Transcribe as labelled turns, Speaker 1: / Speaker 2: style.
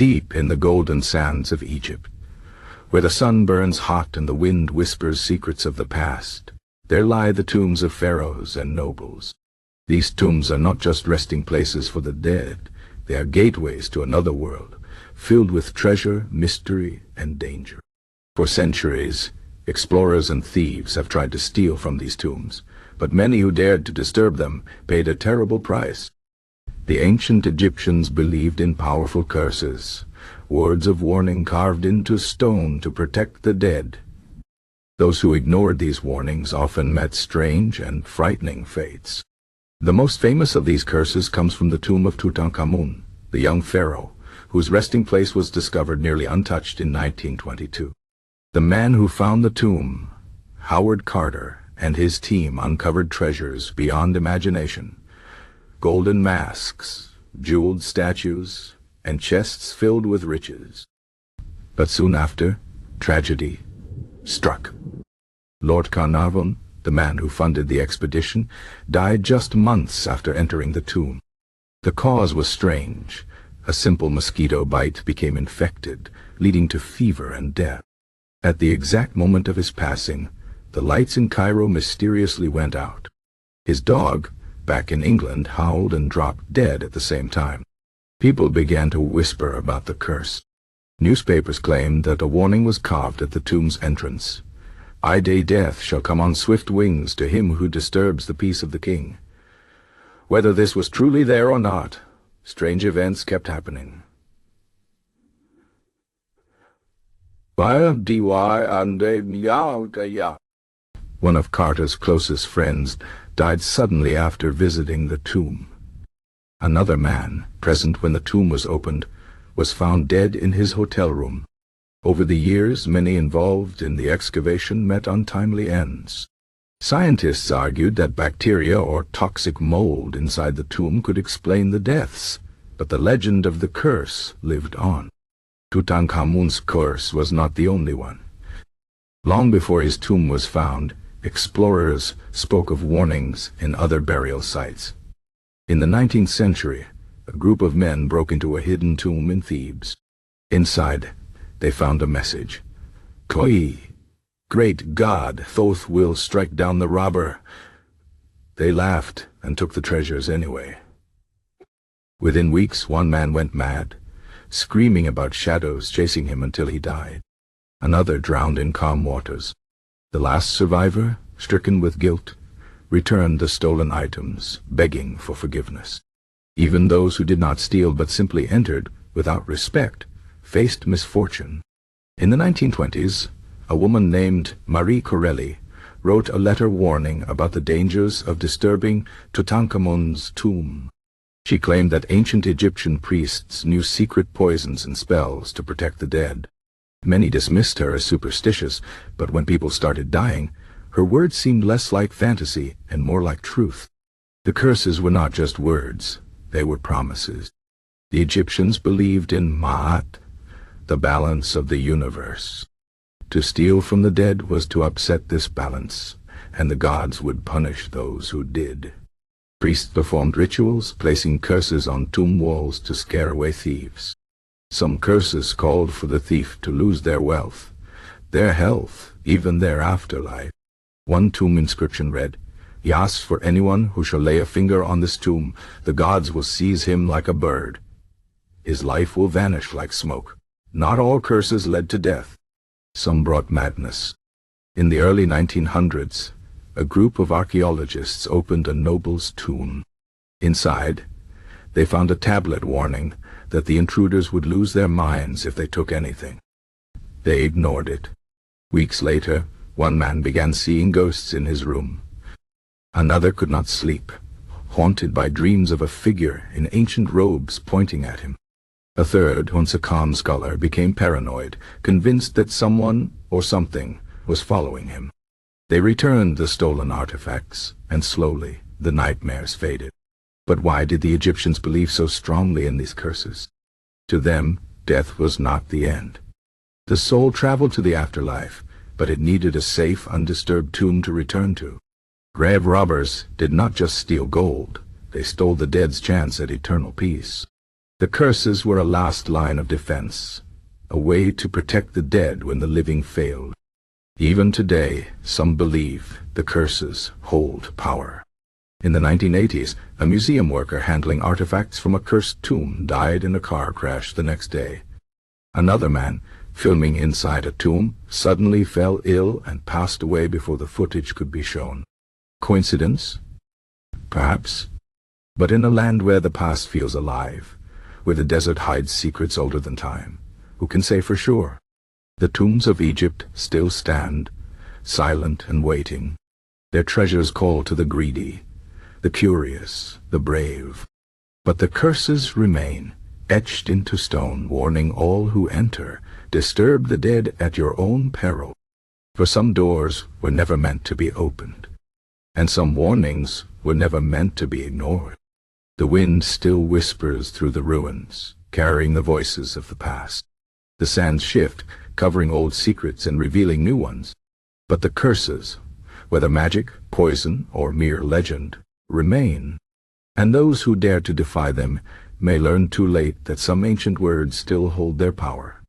Speaker 1: Deep in the golden sands of Egypt, where the sun burns hot and the wind whispers secrets of the past, there lie the tombs of pharaohs and nobles. These tombs are not just resting places for the dead, they are gateways to another world, filled with treasure, mystery, and danger. For centuries, explorers and thieves have tried to steal from these tombs, but many who dared to disturb them paid a terrible price. The ancient Egyptians believed in powerful curses, words of warning carved into stone to protect the dead. Those who ignored these warnings often met strange and frightening fates. The most famous of these curses comes from the tomb of Tutankhamun, the young pharaoh, whose resting place was discovered nearly untouched in 1922. The man who found the tomb, Howard Carter, and his team uncovered treasures beyond imagination. Golden masks, jeweled statues, and chests filled with riches. But soon after, tragedy struck. Lord Carnarvon, the man who funded the expedition, died just months after entering the tomb. The cause was strange. A simple mosquito bite became infected, leading to fever and death. At the exact moment of his passing, the lights in Cairo mysteriously went out. His dog, back in England, howled and dropped dead at the same time. People began to whisper about the curse. Newspapers claimed that a warning was carved at the tomb's entrance. "I-day death shall come on swift wings to him who disturbs the peace of the king." Whether this was truly there or not, strange events kept happening. One of Carter's closest friends died suddenly after visiting the tomb. Another man, present when the tomb was opened, was found dead in his hotel room. Over the years, many involved in the excavation met untimely ends. Scientists argued that bacteria or toxic mold inside the tomb could explain the deaths, but the legend of the curse lived on. Tutankhamun's curse was not the only one. Long before his tomb was found, explorers spoke of warnings in other burial sites. In the 19th century, a group of men broke into a hidden tomb in Thebes. Inside, they found a message. "Koi, great God, Thoth will strike down the robber." They laughed and took the treasures anyway. Within weeks, one man went mad, screaming about shadows chasing him until he died. Another drowned in calm waters. The last survivor, stricken with guilt, returned the stolen items, begging for forgiveness. Even those who did not steal but simply entered, without respect, faced misfortune. In the 1920s, a woman named Marie Corelli wrote a letter warning about the dangers of disturbing Tutankhamun's tomb. She claimed that ancient Egyptian priests knew secret poisons and spells to protect the dead. Many dismissed her as superstitious, but when people started dying, her words seemed less like fantasy and more like truth. The curses were not just words, they were promises. The Egyptians believed in Ma'at, the balance of the universe. To steal from the dead was to upset this balance, and the gods would punish those who did. Priests performed rituals, placing curses on tomb walls to scare away thieves. Some curses called for the thief to lose their wealth, their health, even their afterlife. One tomb inscription read, "Yas, for anyone who shall lay a finger on this tomb, the gods will seize him like a bird. His life will vanish like smoke." Not all curses led to death. Some brought madness. In the early 1900s, a group of archaeologists opened a noble's tomb. Inside, they found a tablet warning that the intruders would lose their minds if they took anything. They ignored it. Weeks later, one man began seeing ghosts in his room. Another could not sleep, haunted by dreams of a figure in ancient robes pointing at him. A third, once a calm scholar, became paranoid, convinced that someone or something was following him. They returned the stolen artifacts, and slowly the nightmares faded. But why did the Egyptians believe so strongly in these curses? To them, death was not the end. The soul traveled to the afterlife, but it needed a safe, undisturbed tomb to return to. Grave robbers did not just steal gold, they stole the dead's chance at eternal peace. The curses were a last line of defense, a way to protect the dead when the living failed. Even today, some believe the curses hold power. In the 1980s, a museum worker handling artifacts from a cursed tomb died in a car crash the next day. Another man, filming inside a tomb, suddenly fell ill and passed away before the footage could be shown. Coincidence? Perhaps. But in a land where the past feels alive, where the desert hides secrets older than time, who can say for sure? The tombs of Egypt still stand, silent and waiting. Their treasures call to the greedy, the curious, the brave. But the curses remain, etched into stone, warning all who enter, disturb the dead at your own peril. For some doors were never meant to be opened, and some warnings were never meant to be ignored. The wind still whispers through the ruins, carrying the voices of the past. The sands shift, covering old secrets and revealing new ones. But the curses, whether magic, poison, or mere legend, remain. And those who dare to defy them may learn too late that some ancient words still hold their power.